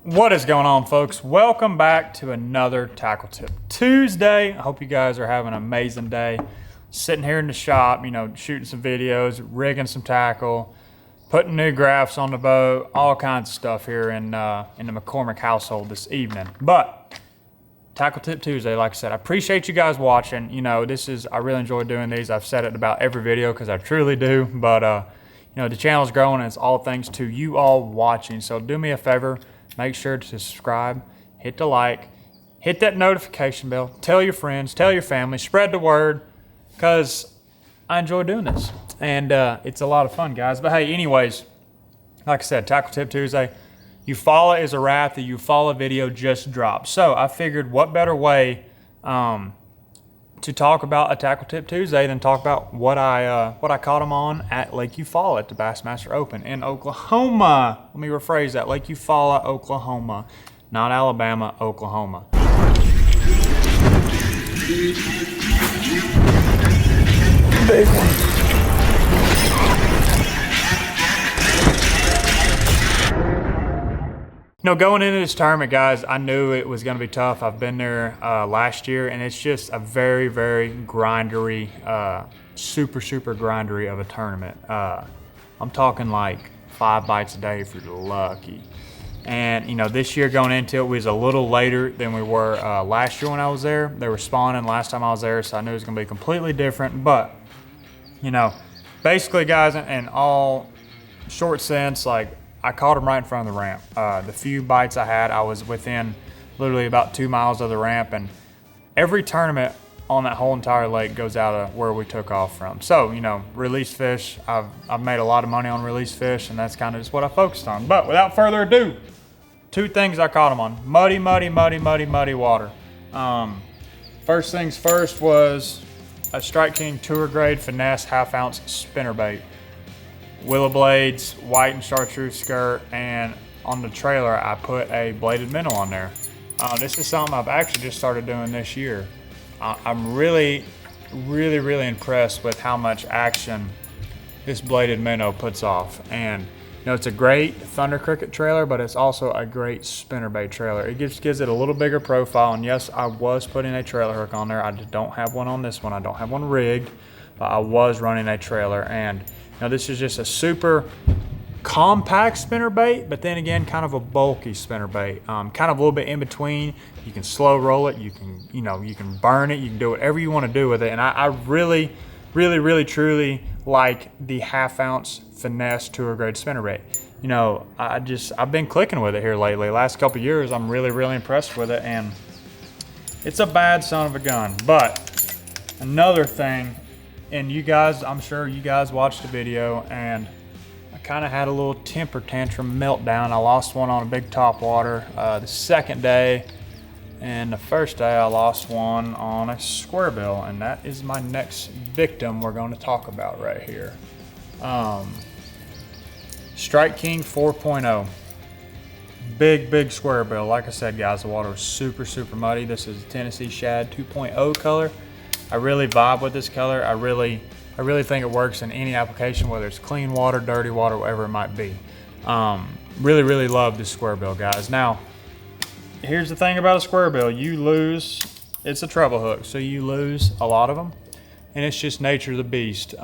What is going on, folks? Welcome back to another Tackle Tip Tuesday. I hope you guys are having an amazing day. Sitting here in the shop, shooting some videos, rigging some tackle, putting new graphs on the boat, all kinds of stuff here in the McCormick household this evening. But Tackle Tip Tuesday, like I said, I appreciate you guys watching. I really enjoy doing these. I've said it about every video because I truly do. But the channel's growing, and it's all thanks to you all watching. So do me a favor. Make sure to subscribe, hit the like, hit that notification bell, tell your friends, tell your family, spread the word, because I enjoy doing this. And it's a lot of fun, guys. But hey, anyways, like I said, Tackle Tip Tuesday, Eufaula is a wrap. The Eufaula video just dropped. So I figured what better way to talk about a Tackle Tip Tuesday than talk about what I caught them on at Lake Eufaula at the BassMaster Open in Oklahoma. Let me rephrase that: Lake Eufaula, Oklahoma, not Alabama, Oklahoma. Big one. Going into this tournament, guys, I knew it was going to be tough. I've been there last year, and it's just a very, very grindery, super grindery of a tournament. I'm talking like 5 bites a day if you're lucky. And, this year going into it was a little later than we were last year when I was there. They were spawning last time I was there, so I knew it was going to be completely different. But, basically, guys, in all short sense, I caught them right in front of the ramp. The few bites I had, I was within literally about 2 miles of the ramp, and every tournament on that whole entire lake goes out of where we took off from. So, release fish, I've made a lot of money on release fish, and that's kind of just what I focused on. But without further ado, 2 things I caught them on. Muddy water. First things first was a Strike King Tour Grade Finesse 1/2 ounce spinnerbait. Willow blades, white and chartreuse skirt, and on the trailer I put a bladed minnow on there. This is something I've actually just started doing this year. I'm really impressed with how much action this bladed minnow puts off. And it's a great Thunder Cricket trailer, but it's also a great spinnerbait trailer. It gives it a little bigger profile, and yes, I was putting a trailer hook on there. I don't have one on this one. I don't have one rigged, but I was running a trailer. And this is just a super compact spinnerbait, but then again, kind of a bulky spinnerbait. Kind of a little bit in between. You can slow roll it. You can burn it. You can do whatever you want to do with it. And I really, truly like the 1/2 ounce Finesse Tour Grade spinnerbait. I've been clicking with it here lately. Last couple of years, I'm really impressed with it, and it's a bad son of a gun. But another thing. And you guys, I'm sure you guys watched the video, and I kind of had a little temper tantrum meltdown. I lost one on a big topwater the second day, and the first day I lost one on a square bill, and that is my next victim we're going to talk about right here. Strike King 4.0. Big square bill. Like I said, guys, the water was super muddy. This is Tennessee Shad 2.0 color. I really vibe with this color. I really think it works in any application, whether it's clean water, dirty water, whatever it might be. Really love this square bill, guys. Now, here's the thing about a square bill. You lose, it's a treble hook, so you lose a lot of them, and it's just nature of the beast.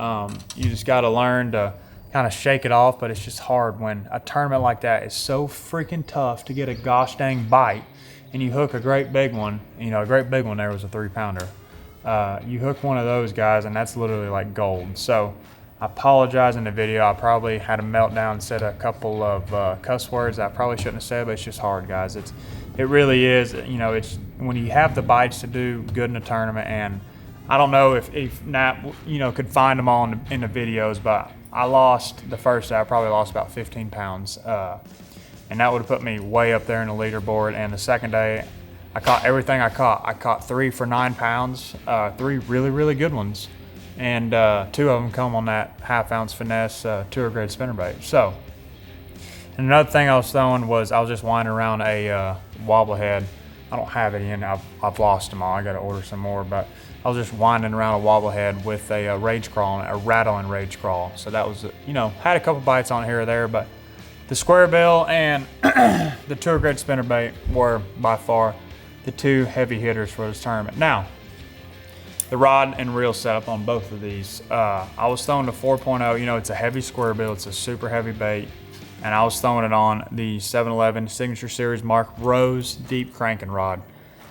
You just got to learn to kind of shake it off, but it's just hard when a tournament like that is so freaking tough to get a gosh dang bite, and you hook a great big one. A great big one there was a 3-pounder. You hook one of those, guys, and that's literally like gold. So I apologize in the video. I probably had a meltdown and said a couple of cuss words that I probably shouldn't have said, but it's just hard, guys. It really is. It's when you have the bites to do good in a tournament, and I don't know if Nat could find them all in the videos, but I lost the first day. I probably lost about 15 pounds, and that would have put me way up there in the leaderboard. And the second day, I caught everything I caught. I caught 3 for 9 pounds, 3 really good ones, and 2 of them come on that 1/2 ounce Finesse Tour Grade spinnerbait. So, and another thing I was throwing was I was just winding around a wobble head. I don't have it in. I've lost them all. I got to order some more, but I was just winding around a wobble head with a rage crawl, a rattling rage crawl. So that was, had a couple bites on it here or there, but The square bill and the tour grade spinnerbait were by far the two heavy hitters for this tournament. Now, the rod and reel setup on both of these. I was throwing the 4.0, you know, it's a heavy square bill, it's a super heavy bait, and I was throwing it on the 711 Signature Series Mark Rose deep cranking rod.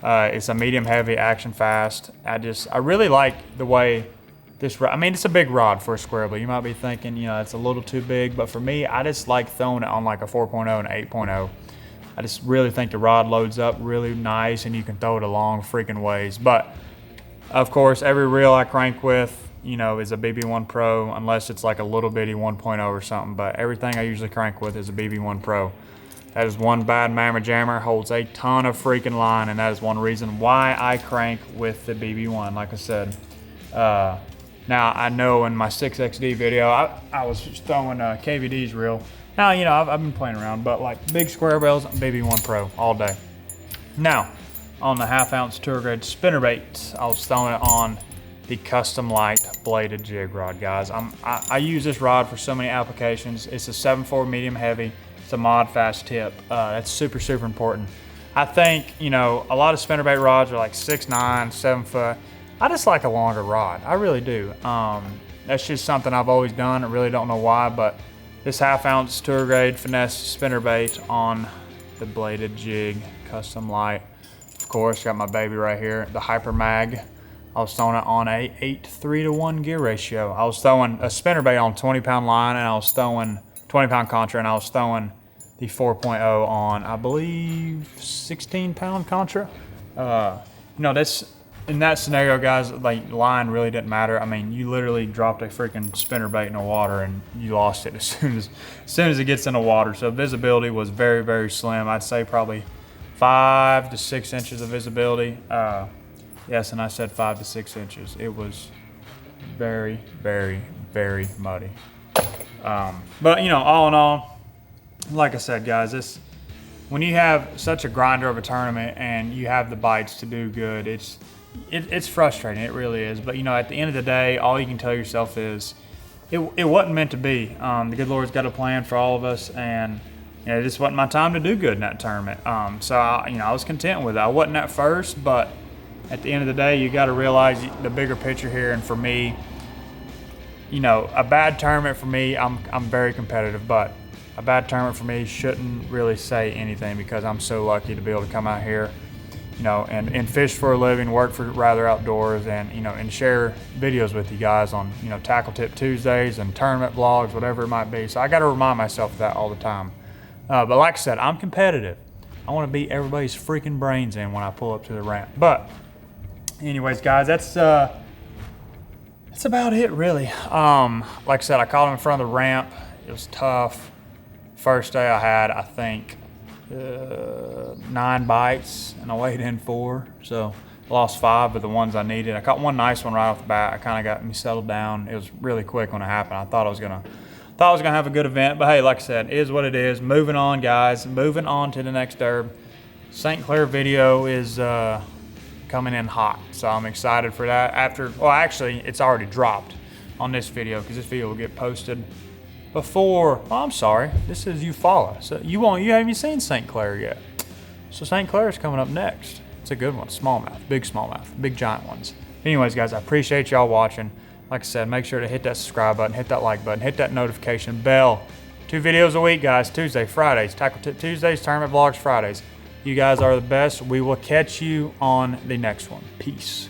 It's a medium heavy, action fast. I really like the way this rod, I mean, it's a big rod for a square bill. You might be thinking, you know, it's a little too big, but for me, I just like throwing it on like a 4.0 and 8.0. I just really think the rod loads up really nice and you can throw it a long freaking ways. But of course, every reel I crank with, you know, is a BB1 Pro, unless it's like a little bitty 1.0 or something. But everything I usually crank with is a BB1 Pro. That is one bad mammoth jammer, holds a ton of freaking line, and that is one reason why I crank with the BB1, like I said. Now, I know in my 6XD video, I was throwing KVD's reel. Now, you know, I've been playing around, but like big square bills, BB1 Pro all day. Now, on the 1/2 ounce tour grade spinnerbait, I was throwing it on the Custom Light bladed jig rod, guys. I use this rod for so many applications. It's a 7.4 medium heavy. It's a mod fast tip. That's super, super important. I think, you know, a lot of spinnerbait rods are like 6'9", 7 foot. I just like a longer rod. I really do. That's just something I've always done. I really don't know why, but this 1/2 ounce tour grade finesse spinnerbait on the bladed jig Custom Light. Of course, got my baby right here, the Hyper Mag. I was throwing it on a 8:3 to 1 gear ratio. I was throwing a spinnerbait on 20-pound line, and I was throwing 20-pound contra, and I was throwing the 4.0 on, I believe, 16-pound contra. You know, that's in that scenario, guys. Like, line really didn't matter. I mean, you literally dropped a freaking spinnerbait in the water, and you lost it as soon as it gets in the water. So visibility was very, very slim. I'd say probably 5 to 6 inches of visibility. Yes, and I said 5 to 6 inches. It was very, very, very muddy. But, you know, all in all, like I said, guys, when you have such a grinder of a tournament and you have the bites to do good, it's frustrating. It really is. But, you know, at the end of the day, all you can tell yourself is it wasn't meant to be. The good Lord's got a plan for all of us, and you know, it just wasn't my time to do good in that tournament. So, I was content with it. I wasn't at first, but at the end of the day, you got to realize the bigger picture here. And for me, you know, a bad tournament for me, I'm very competitive, but a bad tournament for me shouldn't really say anything, because I'm so lucky to be able to come out here, you know, and fish for a living, work for Rather Outdoors, and, you know, and share videos with you guys on, you know, Tackle Tip Tuesdays and tournament vlogs, whatever it might be. So I got to remind myself of that all the time. But like I said, I'm competitive. I want to beat everybody's freaking brains in when I pull up to the ramp. But anyways, guys, that's about it, really. Like I said, I caught him in front of the ramp. It was tough. First day I had, I think, 9 bites, and I weighed in 4. So I lost 5 of the ones I needed. I caught one nice one right off the bat. I kind of got me settled down. It was really quick when it happened. I thought I was gonna have a good event, but hey, like I said, it is what it is. Moving on, guys. Moving on to the next derb. St. Clair video is coming in hot, so I'm excited for that. Actually, it's already dropped on this video, because this video will get posted before. Oh, I'm sorry. This is Eufaula. So you haven't seen St. Clair yet. So St. Clair is coming up next. It's a good one. Smallmouth, big giant ones. Anyways, guys, I appreciate y'all watching. Like I said, make sure to hit that subscribe button, hit that like button, hit that notification bell. 2 videos a week, guys. Tuesday, Fridays, Tackle Tip Tuesdays, Tournament Vlogs Fridays. You guys are the best. We will catch you on the next one. Peace.